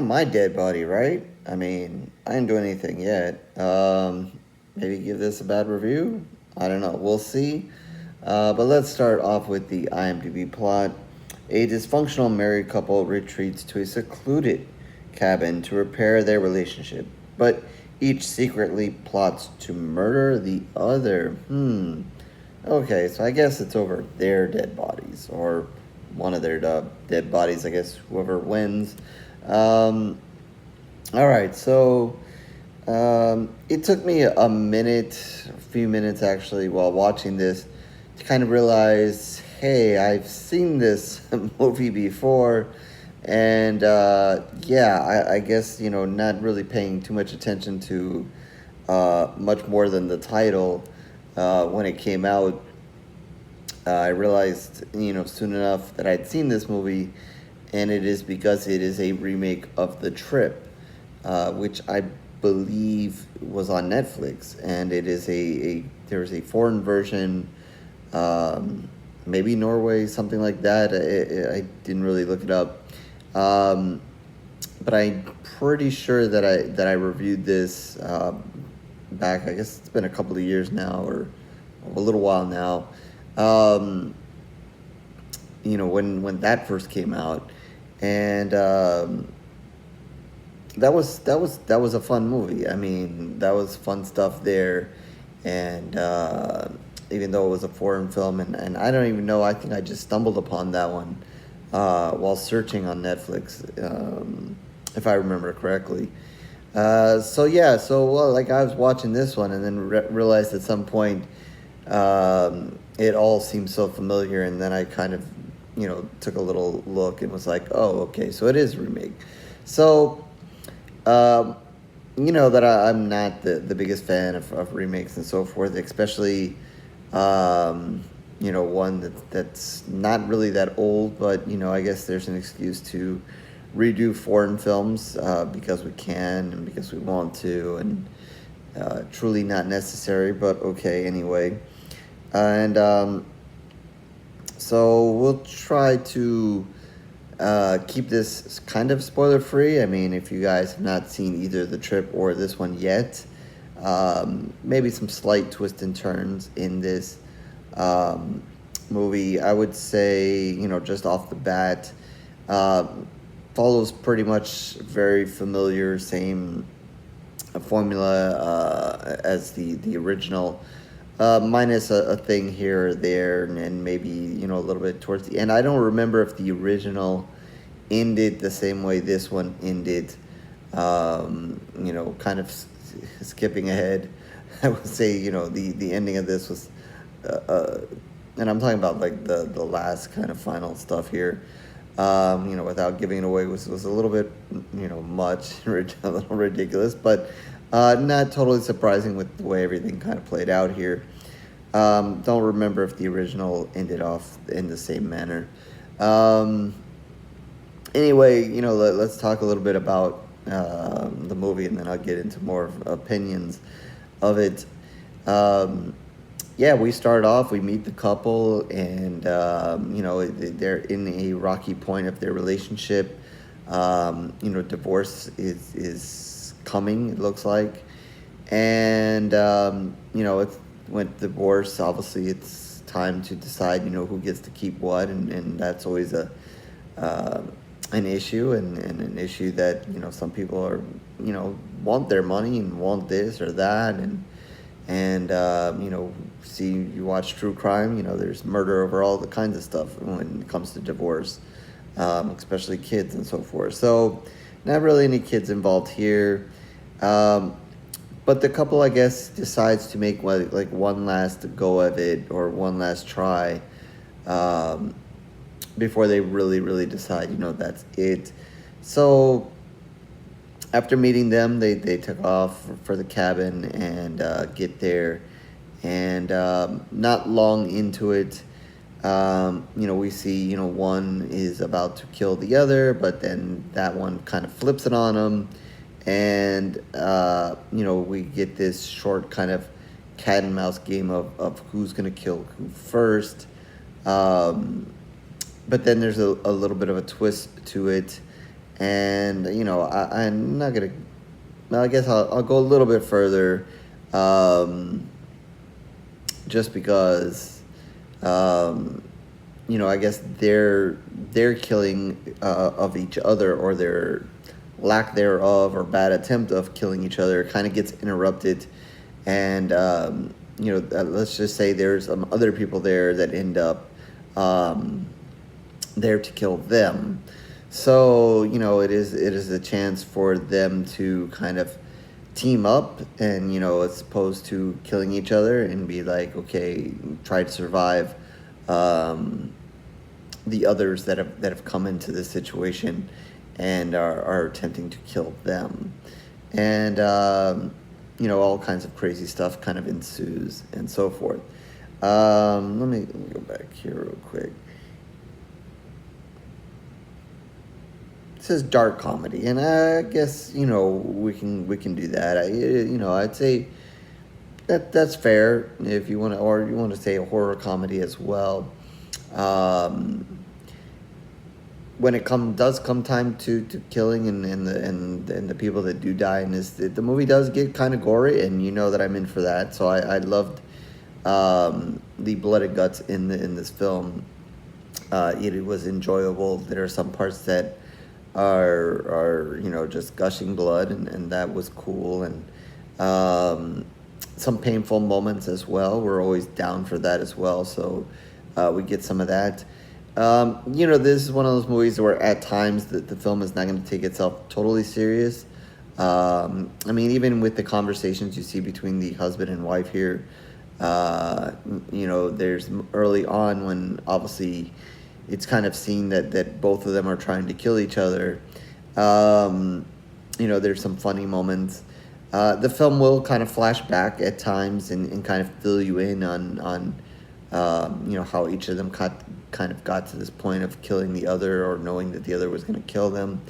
not my dead body, right? I mean, I didn't do anything yet. Maybe give this a bad review? I don't know. We'll see. But let's start off with the IMDb plot. A dysfunctional married couple retreats to a secluded cabin to repair their relationship, but each secretly plots to murder the other. Okay, so I guess it's over their dead bodies, or one of their dead bodies, I guess, whoever wins. Um, all right, so it took me a minute, a few minutes actually, while watching this to kind of realize, hey, I've seen this movie before. And yeah, I guess, not really paying too much attention to much more than the title when it came out. I realized, soon enough that I'd seen this movie, and it is because it is a remake of The Trip, which I believe was on Netflix, and it is there's a foreign version, maybe Norway, something like that. I didn't really look it up, but I'm pretty sure that I reviewed this back. I guess it's been a couple of years now, or a little while now. When that first came out, and that was a fun movie. I mean, that was fun stuff there, and even though it was a foreign film, and I don't even know, I think I just stumbled upon that one while searching on Netflix, if I remember correctly. So like I was watching this one, and then realized at some point it all seemed so familiar, and then I kind of took a little look and was like, oh, okay, so it is a remake. So that I'm not the biggest fan of remakes and so forth, especially one that's not really that old, but I guess there's an excuse to redo foreign films because we can and because we want to, and truly not necessary, but okay anyway. And so we'll try to keep this kind of spoiler free. I mean, if you guys have not seen either The Trip or this one yet, maybe some slight twists and turns in this movie. I would say, just off the bat, follows pretty much very familiar, same formula as the original. Minus a thing here or there, and maybe a little bit towards the end. I don't remember if the original ended the same way this one ended. Kind of skipping ahead. I would say the ending of this was, and I'm talking about like the last kind of final stuff here. Without giving it away, was a little bit much, a little ridiculous, but not totally surprising with the way everything kind of played out here. Don't remember if the original ended off in the same manner. Anyway, let's talk a little bit about the movie, and then I'll get into more opinions of it. Yeah, we start off, we meet the couple, and, they're in a rocky point of their relationship. Divorce is coming, it looks like. And, it's with divorce, obviously it's time to decide, who gets to keep what, and that's always an issue, and an issue that, some people are, want their money and want this or that, and see, you watch true crime, there's murder over all the kinds of stuff when it comes to divorce, especially kids and so forth. So not really any kids involved here. But the couple, I guess, decides to make like one last go of it, or one last try, before they really decide, that's it. So after meeting them, they took off for the cabin and get there. And not long into it, we see, one is about to kill the other, but then that one kind of flips it on him. And, we get this short kind of cat and mouse game of who's going to kill who first. But then there's a little bit of a twist to it. And I'm not gonna. Well, I guess I'll go a little bit further, um, just because, um, I guess their killing of each other, or their lack thereof, or bad attempt of killing each other, kind of gets interrupted, and let's just say there's some other people there that end up um, there to kill them. So it is a chance for them to kind of team up, and as opposed to killing each other, and be like, okay, try to survive um, the others that have come into this situation, and are attempting to kill them. And all kinds of crazy stuff kind of ensues, and so forth. Let me go back here real quick. It says dark comedy, and I guess we can do that. I'd say that's fair, if you want to, or you want to say a horror comedy as well. Um, when it does come time to killing, and the people that do die in this, the movie does get kind of gory, and that I'm in for that. So I loved the blood and guts in this film. It was enjoyable. There are some parts that are just gushing blood, and that was cool, and some painful moments as well. We're always down for that as well, so we get some of that. This is one of those movies where at times the film is not going to take itself totally serious. I mean, even with the conversations you see between the husband and wife here, there's early on when obviously it's kind of seen that both of them are trying to kill each other. There's some funny moments. The film will kind of flash back at times, and kind of fill you in on how each of them kind of got to this point of killing the other, or knowing that the other was going to kill them,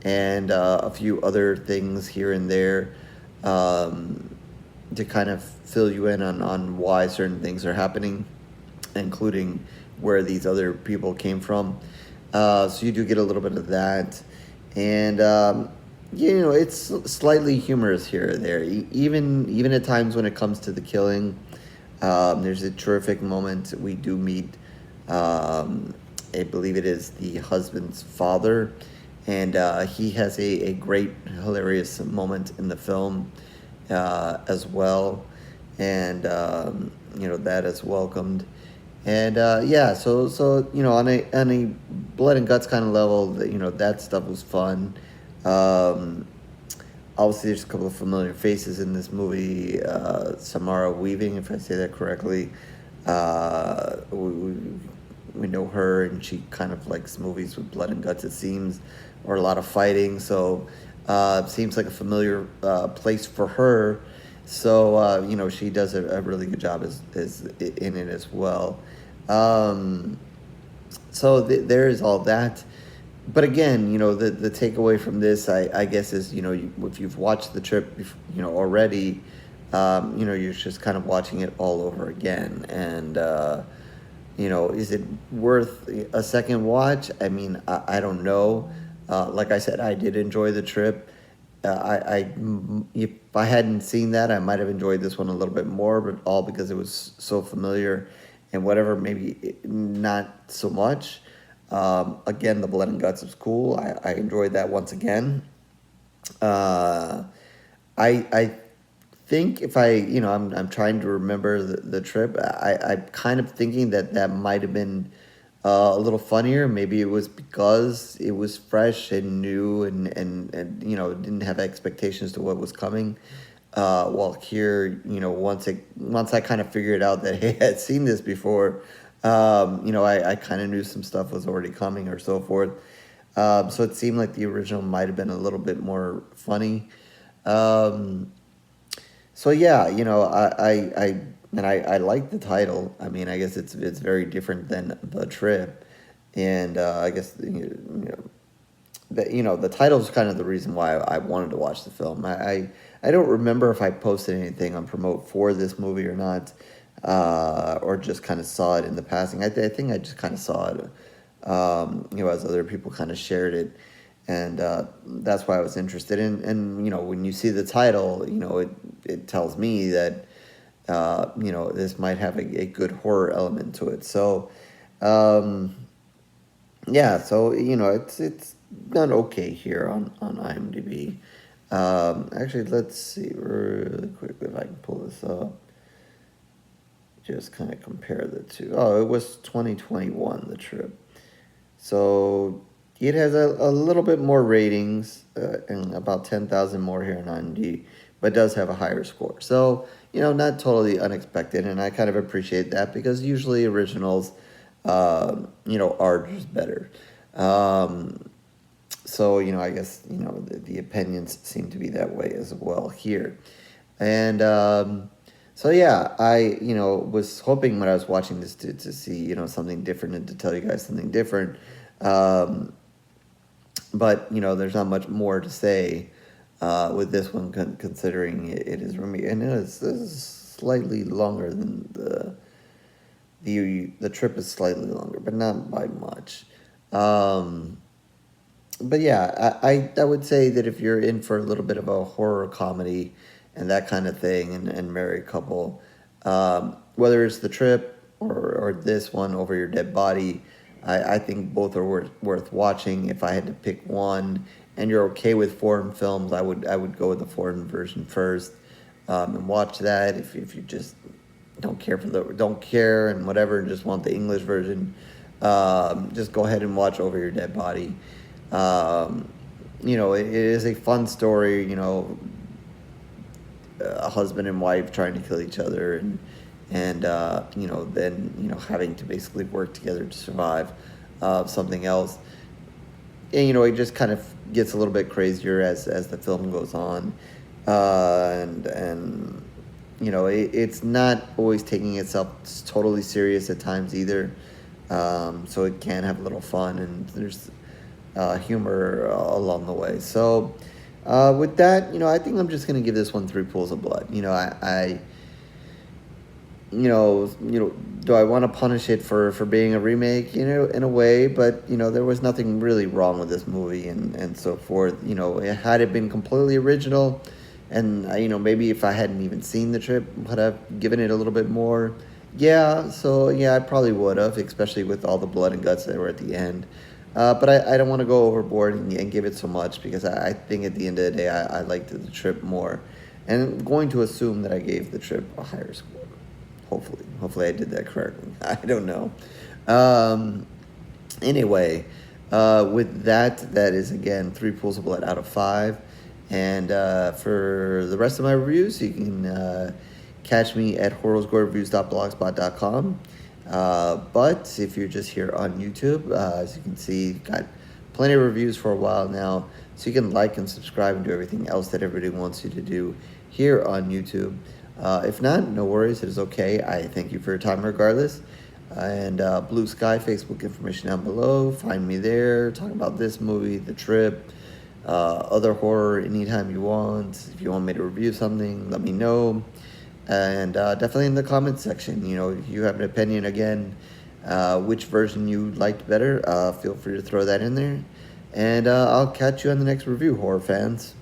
and a few other things here and there, to kind of fill you in on why certain things are happening, including where these other people came from. So you do get a little bit of that, and it's slightly humorous here or there, even at times when it comes to the killing. There's a terrific moment. We do meet, I believe it is the husband's father, and he has a great, hilarious moment in the film as well, and that is welcomed. And on a blood and guts kind of level, that stuff was fun. Um, Obviously, there's a couple of familiar faces in this movie. Samara Weaving, if I say that correctly. We know her, and she kind of likes movies with blood and guts, it seems, or a lot of fighting. So it seems like a familiar place for her. So she does a really good job as in it as well. So there is all that. But again, the takeaway from this, I guess, is, if you've watched the trip, already, you're just kind of watching it all over again. And, is it worth a second watch? I mean, I don't know. Like I said, I did enjoy the trip. If I hadn't seen that, I might have enjoyed this one a little bit more, but all because it was so familiar, and whatever, maybe not so much. Again, the blood and guts was cool. I enjoyed that once again. I think if I'm trying to remember the trip. I'm kind of thinking that might have been a little funnier. Maybe it was because it was fresh and new, and didn't have expectations to what was coming. While here, once I kind of figured out that, hey, I had seen this before, I kind of knew some stuff was already coming, or so forth. So it seemed like the original might have been a little bit more funny. So yeah, I like the title. I mean, I guess it's very different than The Trip, and I guess the title is kind of the reason why I wanted to watch the film. I don't remember if I posted anything on Promote for this movie or not, or just kind of saw it in the passing. I think I just kind of saw it, as other people kind of shared it. and that's why I was interested in. And when you see the title, it tells me that this might have a good horror element to it. So yeah, so it's done okay here on IMDb. Actually, let's see really quickly if I can pull this up. Just kind of compare the two. Oh, it was 2021, The Trip. So it has a little bit more ratings, and about 10,000 more here on IMDb, but does have a higher score. So, not totally unexpected, and I kind of appreciate that because usually originals, are just better. So, I guess, the opinions seem to be that way as well here. And so, yeah, I, was hoping when I was watching this to see, something different and to tell you guys something different. But, there's not much more to say with this one considering it is roomy. And it's slightly longer than the trip is slightly longer, but not by much. But yeah, I would say that if you're in for a little bit of a horror comedy and that kind of thing, and married couple, whether it's The Trip or this one, Over Your Dead Body, I think both are worth watching. If I had to pick one, and you're okay with foreign films, I would go with the foreign version first, and watch that. If you just don't care and whatever, and just want the English version, just go ahead and watch Over Your Dead Body. It is a fun story, a husband and wife trying to kill each other, and then having to basically work together to survive something else. And it just kind of gets a little bit crazier as the film goes on, and it's not always taking itself totally serious at times either. So it can have a little fun, and there's humor along the way. So with that, I think I'm just gonna give this one 3 pools of blood. I do I want to punish it for being a remake, in a way, but there was nothing really wrong with this movie and so forth. Had it been completely original, and maybe if I hadn't even seen The Trip, would have given it a little bit more. Yeah, so yeah, I probably would have, especially with all the blood and guts that were at the end. But I don't want to go overboard and give it so much because I think at the end of the day I liked The Trip more, and I'm going to assume that I gave The Trip a higher score. Hopefully I did that correctly. I don't know. Anyway, with that is again 3 pools of blood out of 5. And for the rest of my reviews, you can catch me at horrorsgorereviews.blogspot.com. But if you're just here on YouTube, as you can see, got plenty of reviews for a while now, so you can like and subscribe and do everything else that everybody wants you to do here on YouTube. If not, no worries, it is okay. I thank you for your time regardless. And Blue Sky, Facebook information down below. Find me there, talk about this movie, The Trip, other horror anytime you want. If you want me to review something, let me know. And definitely in the comments section, if you have an opinion, again, which version you liked better, feel free to throw that in there. And I'll catch you on the next review, horror fans.